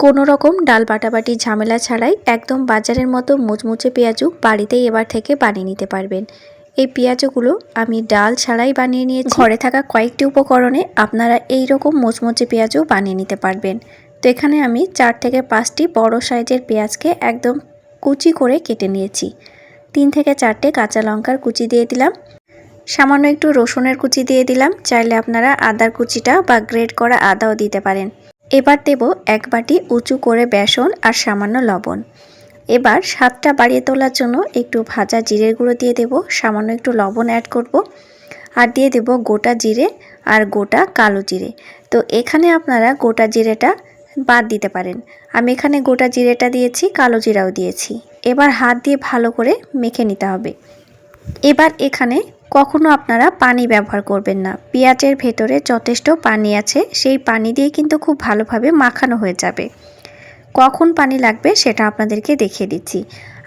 কোনো রকম ডাল বাটাবাটি ঝামেলা ছাড়াই একদম বাজারের মতো মুচমুচে পেঁয়াজু বাড়িতেই এবার থেকে বানিয়ে নিতে পারবেন। এই পেঁয়াজুগুলো আমি ডাল ছাড়াই বানিয়ে নিয়েছি। ঘরে থাকা কয়েকটি উপকরণে আপনারা এই রকম মুচমুচে পেঁয়াজু বানিয়ে নিতে পারবেন। তো এখানে আমি 4 থেকে 5টি বড় সাইজের পেঁয়াজকে একদম কুচি করে কেটে নিয়েছি। 3 থেকে 4টে কাঁচা লঙ্কার কুচি দিয়ে দিলাম, সামান্য একটু রসুনের কুচি দিয়ে দিলাম। চাইলে আপনারা আদার কুচিটা বা গ্রেট করা আদাও দিতে পারেন। এবার দেব 1 বাটি উঁচু করে বেসন আর সামান্য লবণ। এবার স্বাদটা বাড়িয়ে তোলার জন্য একটু ভাজা জিরের গুঁড়ো দিয়ে দেব, সামান্য একটু লবণ অ্যাড করব, আর দিয়ে দেব গোটা জিরে আর গোটা কালো জিরে। তো এখানে আপনারা গোটা জিরেটা বাদ দিতে পারেন, আমি এখানে গোটা জিরেটা দিয়েছি, কালো জিরাও দিয়েছি। এবার হাত দিয়ে ভালো করে মেখে নিতে হবে। এবার এখানে কখনো আপনারা পানি ব্যবহার করবেন না, পেঁয়াজের ভেতরে যথেষ্ট পানি আছে, সেই পানি দিয়ে কিন্তু খুব ভালোভাবে মাখানো হয়ে যাবে। কখন পানি লাগবে সেটা আপনাদেরকে দেখিয়ে দিচ্ছি।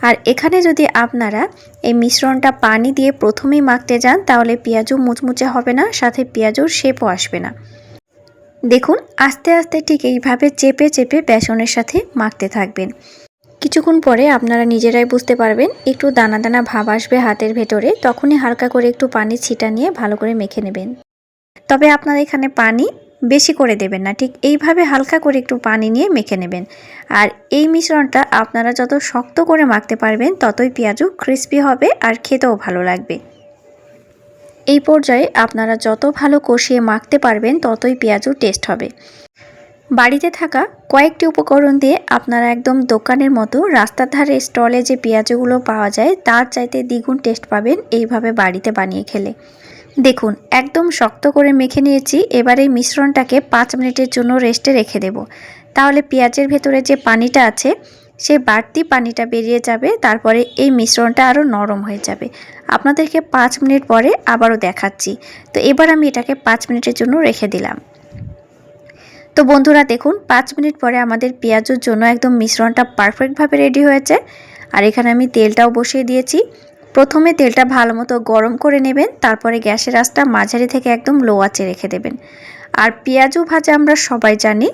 আর এখানে যদি আপনারা এই মিশ্রণটা পানি দিয়ে প্রথমেই মাখতে যান তাহলে পেঁয়াজও মুচমুচে হবে না, সাথে পেঁয়াজুর শেপও আসবে না। দেখুন আস্তে আস্তে ঠিক এইভাবে চেপে চেপে বেসনের সাথে মাখতে থাকবেন। কিছুক্ষণ পরে আপনারা নিজেরাই বুঝতে পারবেন একটু দানা দানা ভাব আসবে হাতের ভেতরে, তখনই হালকা করে একটু পানি ছিটা নিয়ে ভালো করে মেখে নেবেন। তবে আপনারা এখানে পানি বেশি করে দেবেন না, ঠিক এইভাবে হালকা করে একটু পানি নিয়ে মেখে নেবেন। আর এই মিশ্রণটা আপনারা যত শক্ত করে মাখতে পারবেন ততই পেঁয়াজু ক্রিস্পি হবে আর খেতেও ভালো লাগবে। এই পর্যায়ে আপনারা যত ভালো কষিয়ে মাখতে পারবেন ততই পেঁয়াজু টেস্ট হবে। বাড়িতে থাকা কয়েকটি উপকরণ দিয়ে আপনারা একদম দোকানের মতো রাস্তার ধারে স্টলে যে পেঁয়াজগুলো পাওয়া যায় তার চাইতে দ্বিগুণ টেস্ট পাবেন এইভাবে বাড়িতে বানিয়ে খেলে। দেখুন একদম শক্ত করে মেখে নিয়েছি। এবার এই মিশ্রণটাকে 5 মিনিটের জন্য রেস্টে রেখে দেব। তাহলে পেঁয়াজের ভেতরে যে পানিটা আছে সে বাড়তি পানিটা বেরিয়ে যাবে, তারপরে এই মিশ্রণটা আরও নরম হয়ে যাবে। আপনাদেরকে 5 মিনিট পরে আবারও দেখাচ্ছি। তো এবার আমি এটাকে 5 মিনিটের জন্য রেখে দিলাম। তো বন্ধুরা দেখুন 5 মিনিট পরে আমাদের পেঁয়াজের জন্য একদম মিশ্রণটা পারফেক্টভাবে রেডি হয়েছে। আর এখানে আমি তেলটাও বসিয়ে দিয়েছি। প্রথমে তেলটা ভালো মতো গরম করে নেবেন, তারপরে গ্যাসের আঁচটা মাঝারি থেকে একদম লো আঁচে রেখে দেবেন। আর পেঁয়াজু ভাজা আমরা সবাই জানি,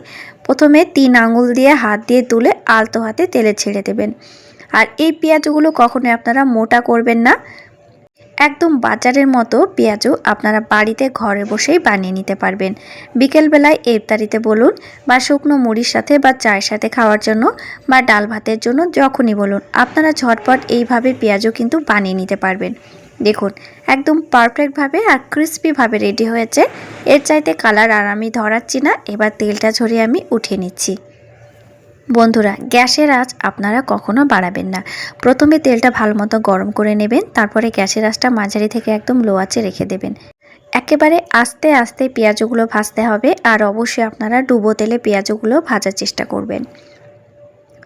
প্রথমে 3 আঙুল দিয়ে হাত দিয়ে তুলে আলতো হাতে তেলে ছেড়ে দেবেন। আর এই পেঁয়াজুগুলো কখনোই আপনারা মোটা করবেন না, একদম বাজারের মতো পেঁয়াজু আপনারা বাড়িতে ঘরে বসেই বানিয়ে নিতে পারবেন। বিকেলবেলায় ইফতারিতে বলুন, বা শুকনো মুড়ির সাথে বা চায়ের সাথে খাওয়ার জন্য, বা ডাল ভাতের জন্য, যখনই বলুন আপনারা ঝটপট এইভাবে পেঁয়াজু কিন্তু বানিয়ে নিতে পারবেন। দেখুন একদম পারফেক্টভাবে আর ক্রিস্পিভাবে রেডি হয়েছে। এর চাইতে কালার আর আমি ধরাচ্ছি না। এবার তেলটা ঝরিয়ে আমি উঠিয়ে নিচ্ছি। বন্ধুরা গ্যাসের আঁচ আপনারা কখনো বাড়াবেন না। প্রথমে তেলটা ভালো মতো গরম করে নেবেন, তারপরে গ্যাসের আঁচটা মাঝারি থেকে একদম লো আঁচে রেখে দেবেন। একেবারে আস্তে আস্তে পেঁয়াজগুলো ভাজতে হবে, আর অবশ্যই আপনারা ডুবো তেলে পেঁয়াজগুলো ভাজার চেষ্টা করবেন।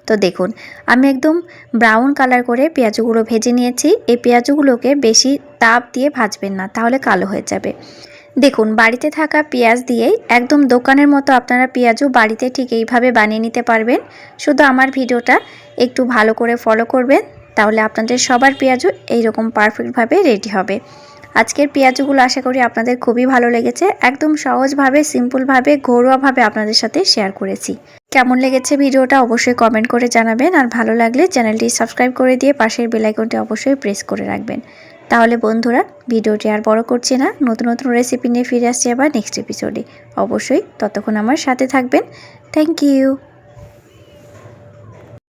তো দেখুন আমি একদম ব্রাউন কালার করে পেঁয়াজগুলো ভেজে নিয়েছি। এই পেঁয়াজগুলোকে বেশি তাপ দিয়ে ভাজবেন না, তাহলে কালো হয়ে যাবে। দেখুন বাড়িতে থাকা পেঁয়াজ দিয়েই একদম দোকানের মতো আপনারা পেঁয়াজু বাড়িতে ঠিক এইভাবে বানিয়ে নিতে পারবেন। শুধু আমার ভিডিওটা একটু ভালো করে ফলো করবেন, তাহলে আপনাদের সবার পেঁয়াজু এইরকম পারফেক্টভাবে রেডি হবে। আজকের পেঁয়াজুগুলো আশা করি আপনাদের খুবই ভালো লেগেছে। একদম সহজভাবে সিম্পলভাবে ঘরোয়াভাবে আপনাদের সাথে শেয়ার করেছি। কেমন লেগেছে ভিডিওটা অবশ্যই কমেন্ট করে জানাবেন, আর ভালো লাগলে চ্যানেলটি সাবস্ক্রাইব করে দিয়ে পাশের বেল আইকনটি অবশ্যই প্রেস করে রাখবেন। তাহলে বন্ধুরা ভিডিওটি আর বড় করছি না, নতুন নতুন রেসিপি নিয়ে ফিরে আসছি আবার নেক্সট এপিসোডে। অবশ্যই ততক্ষণ আমার সাথে থাকবেন। Thank you.